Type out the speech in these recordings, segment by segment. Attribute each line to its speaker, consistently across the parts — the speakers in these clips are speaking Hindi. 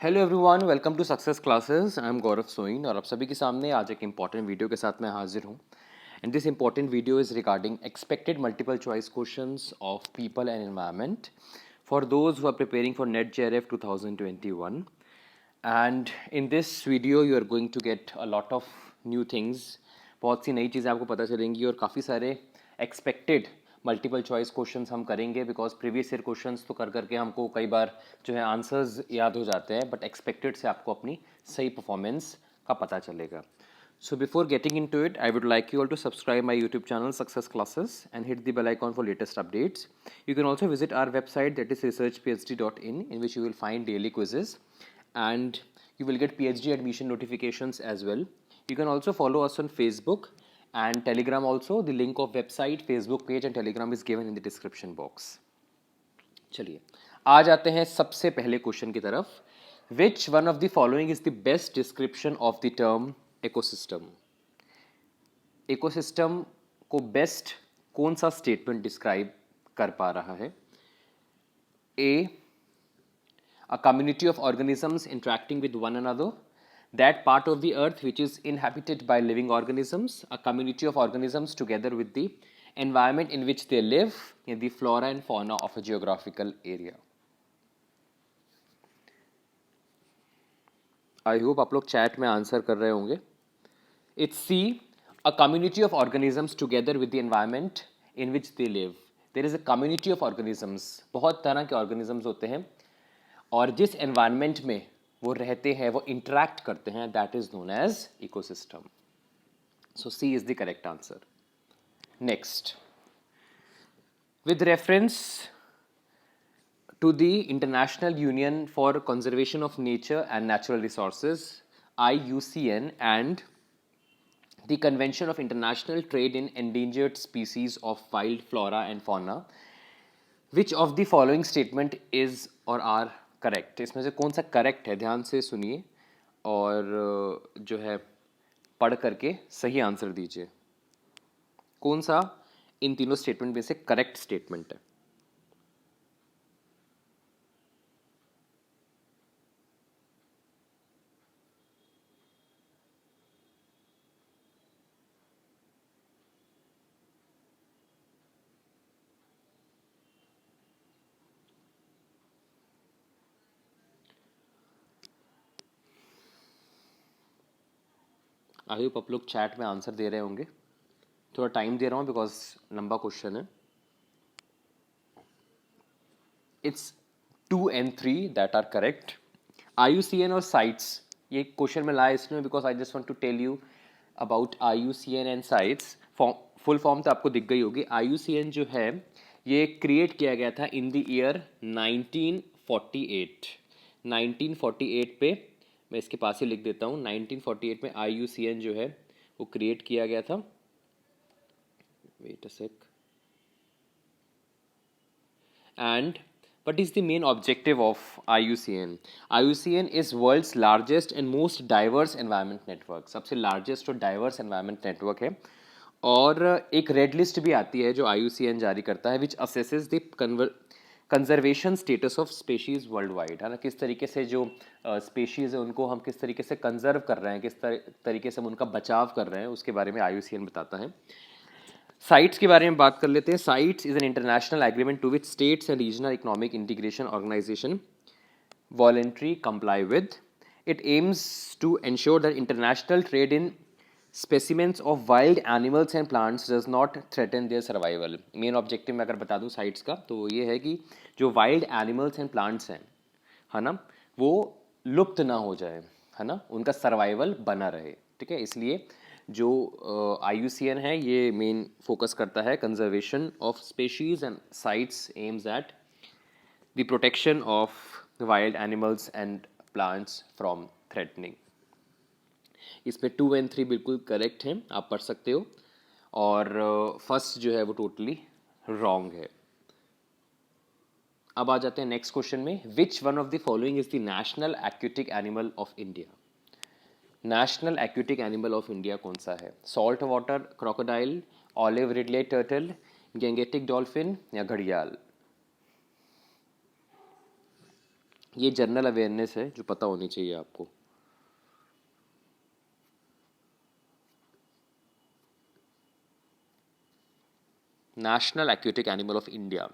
Speaker 1: Hello everyone, welcome to success classes. I am Gaurav Soin और आप सभी के सामने आज एक इंपॉर्टेंट वीडियो के साथ मैं हाजिर हूँ। And this important video is regarding expected multiple choice questions of people and environment for those who are preparing for NET JRF 2021. And in this video you are going to get a lot of new things. बहुत सी नई चीज़ें आपको पता चलेंगी और काफ़ी सारे एक्सपेक्टेड मल्टीपल चॉइस क्वेश्चंस हम करेंगे, बिकॉज प्रीवियस ईयर क्वेश्चंस तो कर करके हमको कई बार जो है आंसर्स याद हो जाते हैं, बट एक्सपेक्टेड से आपको अपनी सही परफॉर्मेंस का पता चलेगा. So before getting into it, I would like you all to subscribe my YouTube channel Success Classes and hit the bell icon for latest updates. You can also visit our website, that is researchphd.in, in which you will find daily quizzes and you will get PhD admission notifications as well. You can also follow us on Facebook and Telegram also. The link of website, Facebook page and Telegram is given in the description box. चलिए आ जाते हैं सबसे पहले क्वेश्चन की तरफ. Which one of the following is the best description of the term ecosystem? Ecosystem को बेस्ट कौन सा स्टेटमेंट डिस्क्राइब कर पा रहा है? ए, a community of organisms interacting with one another, that part of the earth which is inhabited by living organisms, a community of organisms together with the environment in which they live, in the flora and fauna of a geographical area. I hope आप लोग चैट में आंसर कर रहे होंगे. It's C, a community of organisms together with the environment in which they live. There is a community of organisms, बहुत तरह के ऑर्गेनिजम्स होते हैं और जिस एनवायरनमेंट में वो रहते हैं, वो इंटरैक्ट करते हैं, that is known as ecosystem. So C is the correct answer. Next, with reference to the International Union for Conservation of Nature and Natural Resources, IUCN, and the Convention of International Trade in Endangered Species of Wild Flora and Fauna, which of the following statement is or are correct? इसमें से कौन सा करेक्ट है? ध्यान से सुनिए और जो है पढ़ करके सही आंसर दीजिए. कौन सा इन तीनों स्टेटमेंट में से करेक्ट स्टेटमेंट है? आई होप आप लोग चैट में आंसर दे रहे होंगे. थोड़ा टाइम दे रहा हूँ बिकॉज लंबा क्वेश्चन है. It's 2 and 3 that are correct. IUCN और साइट्स, ये क्वेश्चन में लाया इसलिए because I just want to tell you about IUCN and CITES. Full form तो आपको दिख गई होगी. IUCN जो है ये क्रिएट किया गया था इन द ईयर 1948. 1948 पे, मैं इसके पास ही लिख देता हूँ, 1948 में IUCN जो है वो क्रिएट किया गया था. Wait a sec. And what is the main objective of IUCN? IUCN is world's largest and most diverse environment network. सबसे largest और diverse environment network है. और एक रेड लिस्ट भी आती है जो IUCN जारी करता है, which assesses the conservation status of species world wide, है ना. किस तरीके से जो स्पेशीज़ है उनको हम किस तरीके से कंजर्व कर रहे हैं, किस तरीके से हम उनका बचाव कर रहे हैं, उसके बारे में IUCN बताता है. साइट्स के बारे में बात कर लेते हैं. CITES is an international agreement to which states and regional economic integration organisation voluntary comply with. It aims to ensure that international trade in specimens of wild animals and plants does not threaten their survival. Main objective मैं अगर बता दूं साइट्स का तो ये है कि जो वाइल्ड एनिमल्स एंड प्लांट्स हैं, है ना, वो लुप्त ना हो जाए, है ना, उनका सर्वाइवल बना रहे. ठीक है, इसलिए जो IUCN है ये मेन फोकस करता है conservation of species and sites aims at the protection of wild animals and plants from threatening. इसमें 2 and 3 बिल्कुल करेक्ट हैं, आप पढ़ सकते हो. और फर्स्ट जो है वो टोटली रॉन्ग है. अब आ जाते हैं नेक्स्ट क्वेश्चन में. Which one of the following is the national aquatic animal of India? National aquatic animal of India कौन सा है? Salt water crocodile, olive Ridley turtle, Gangetic dolphin या घड़ियाल? ये जनरल अवेयरनेस है जो पता होनी चाहिए आपको। National aquatic animal of India,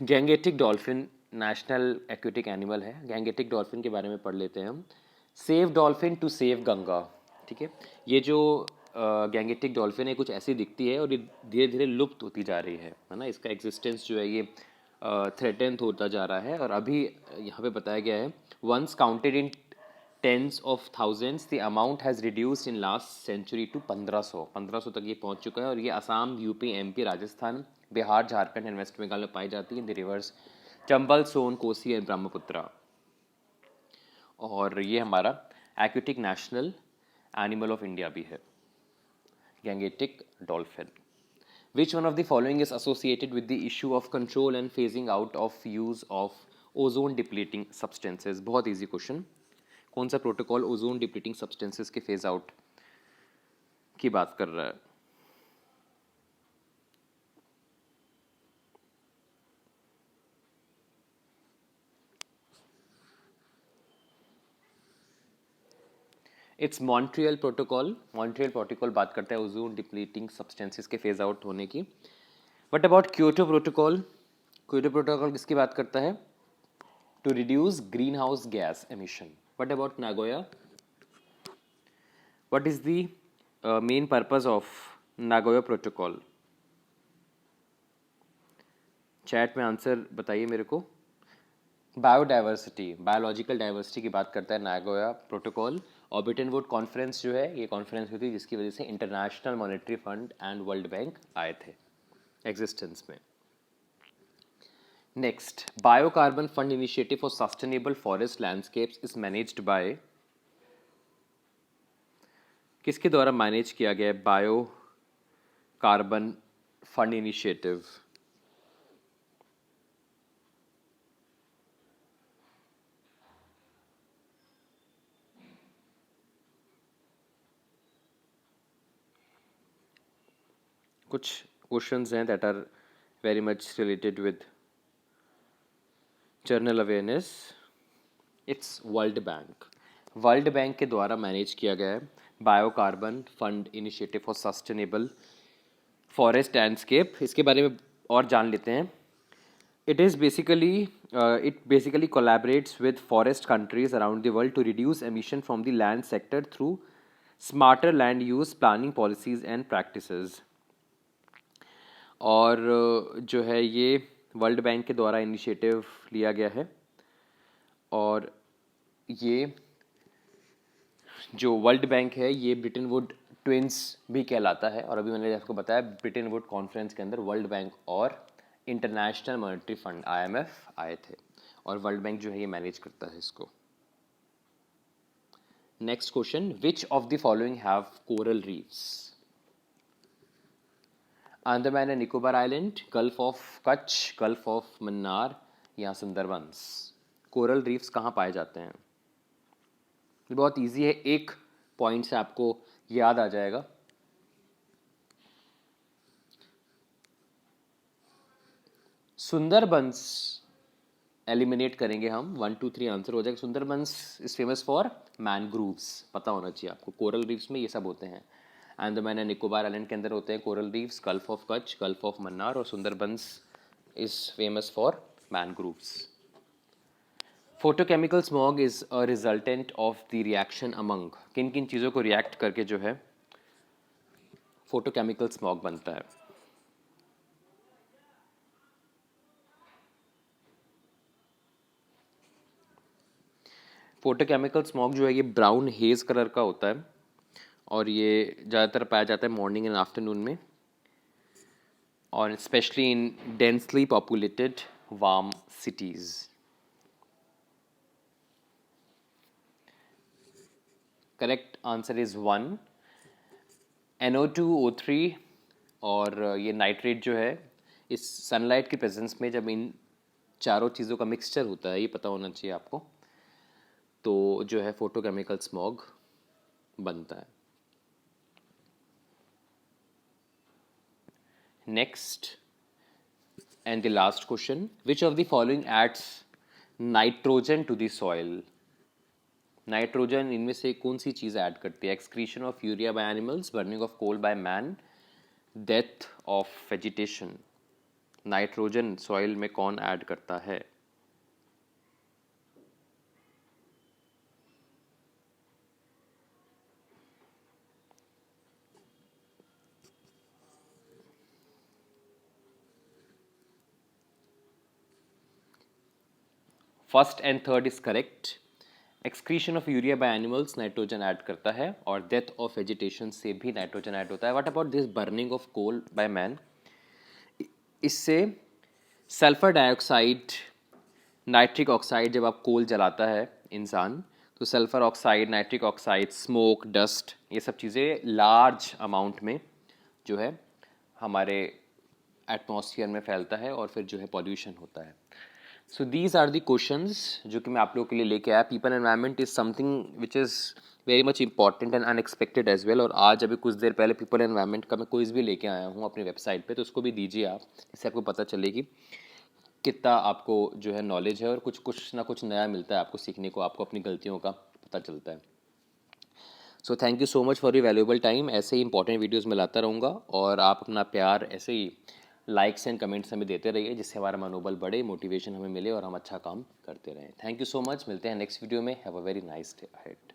Speaker 1: Gangetic dolphin national aquatic animal है। गैंगेटिक डॉल्फिन के बारे में पढ़ लेते हैं हम। Save dolphin to save Ganga, ठीक है। ये जो गैंगेटिक डॉल्फिन है कुछ ऐसी दिखती है और ये धीरे धीरे लुप्त होती जा रही है ना। इसका एग्जिस्टेंस जो है ये थ्रेटेंड होता जा रहा है। और अभी यहाँ पे बताया गया है once counted in tens of thousands the amount has reduced in last century to 1500 तक ये पहुँच चुका है। और ये Assam, UP, MP, Rajasthan, Bihar, Jharkhand and West Bengal में पाई जाती है in the rivers Chambal, Son, Kosi and Brahmaputra. और ये हमारा aquatic national animal of India भी है, Gangetic dolphin. Which one of the following is associated with the issue of control and phasing out of use of ozone depleting substances? बहुत easy question। कौन सा प्रोटोकॉल ओजोन डिप्लीटिंग सब्सटेंसेस के फेज आउट की बात कर रहा है? It's Montreal protocol. Montreal protocol बात करता है ओजोन डिप्लीटिंग सब्सटेंसेस के फेज आउट होने की। What about Kyoto protocol? Kyoto protocol किसकी बात करता है? To reduce green house gas emission. What about Nagoya? What is the main purpose of Nagoya protocol? Chat में आंसर बताइए मेरे को। बायोडाइवर्सिटी, बायोलॉजिकल डाइवर्सिटी की बात करता है नागोया प्रोटोकॉल। और ब्रिटेन वुड कॉन्फ्रेंस जो है ये कॉन्फ्रेंस हुई थी जिसकी वजह से International Monetary Fund and World Bank आए थे एग्जिस्टेंस में। Next, biocarbon fund initiative for sustainable forest landscapes is managed by, किसके द्वारा मैनेज किया गया है बायो कार्बन फंड इनिशिएटिव? कुछ क्वेश्चंस हैं that are very much related with general awareness. It's World Bank. World Bank के द्वारा मैनेज किया गया है biocarbon fund initiative for sustainable forest landscape. इसके बारे में और जान लेते हैं। It is basically it basically collaborates with forest countries around the world to reduce emission from the land sector through smarter land use planning policies and practices। और जो है ये वर्ल्ड बैंक के द्वारा इनिशिएटिव लिया गया है। और ये जो वर्ल्ड बैंक है ये ब्रिटेन वुड ट्विंस भी कहलाता है। और अभी मैंने आपको बताया ब्रिटेन वुड कॉन्फ्रेंस के अंदर वर्ल्ड बैंक और इंटरनेशनल मॉनेटरी फंड IMF आए थे और वर्ल्ड बैंक जो है ये मैनेज करता है इसको। Next question, which of the following have coral reefs? Andaman and Nicobar island, gulf of Kutch, Gulf of Mannar या सुंदरबंस। कोरल रीफ्स कहाँ पाए जाते हैं? बहुत इजी है, एक पॉइंट से आपको याद आ जाएगा। सुंदरबंस एलिमिनेट करेंगे हम, 1 2 3 आंसर हो जाएगा। Sundarbans is famous for mangroves, पता होना चाहिए आपको। कोरल रीफ्स में ये सब होते हैं। अंडमान एंड निकोबार आइलैंड के अंदर होते हैं coral reefs, Gulf of Kutch, Gulf of Mannar, और Sundarbans is famous for mangroves. Photochemical smog is a resultant of the reaction among, किन किन चीज़ों को रिएक्ट करके जो है फोटोकेमिकल स्मॉग बनता है? फोटोकेमिकल स्मॉग जो है ये ब्राउन हेज कलर का होता है और ये ज़्यादातर पाया जाता है मॉर्निंग एंड आफ्टरनून में, और specially in densely populated warm cities. Correct answer is 1, NO2, O3। और ये नाइट्रेट जो है इस सनलाइट के प्रेजेंस में जब इन चारों चीज़ों का मिक्सचर होता है, ये पता होना चाहिए आपको, तो जो है फोटोकेमिकल स्मॉग बनता है। Next and the last question, which of the following acts nitrogen to the soil. Nitrogen इनमें से कौन सी चीज़ ऐड करती है? Excretion of urea by animals, burning of coal by man, death of vegetation. Nitrogen soil में कौन ऐड करता है? First and third is correct. Excretion of urea by animals nitrogen add करता है, और डेथ ऑफ वेजिटेशन से भी नाइट्रोजन ऐड होता है। What about this burning of coal by man? इससे सल्फर डाइऑक्साइड, नाइट्रिक ऑक्साइड, जब आप कोल जलाता है इंसान, तो sulphur oxide, nitric oxide, smoke, dust, ये सब चीज़ें लार्ज अमाउंट में जो है हमारे एटमॉस्फेयर में फैलता है, और फिर जो है पॉल्यूशन होता है। So these are the questions जो कि मैं आप लोगों के लिए लेके आया। People environment is something which is very much important and unexpected as well. और आज अभी कुछ देर पहले पीपल एनवायरनमेंट का मैं क्विज भी लेके आया हूँ अपनी वेबसाइट पे, तो उसको भी दीजिए आप, इससे आपको पता चलेगी कितना आपको जो है नॉलेज है, और कुछ ना कुछ नया मिलता है आपको सीखने को, आपको अपनी गलतियों का पता चलता है। So thank you so much for your valuable time. ऐसे ही इंपॉर्टेंट वीडियोज़ मैं लाता रहूँगा, और आप अपना प्यार ऐसे ही लाइक्स एंड कमेंट्स हमें देते रहिए, जिससे हमारा मनोबल बढ़े, मोटिवेशन हमें मिले, और हम अच्छा काम करते रहें। Thank you so much. मिलते हैं नेक्स्ट वीडियो में। Have a very nice day ahead.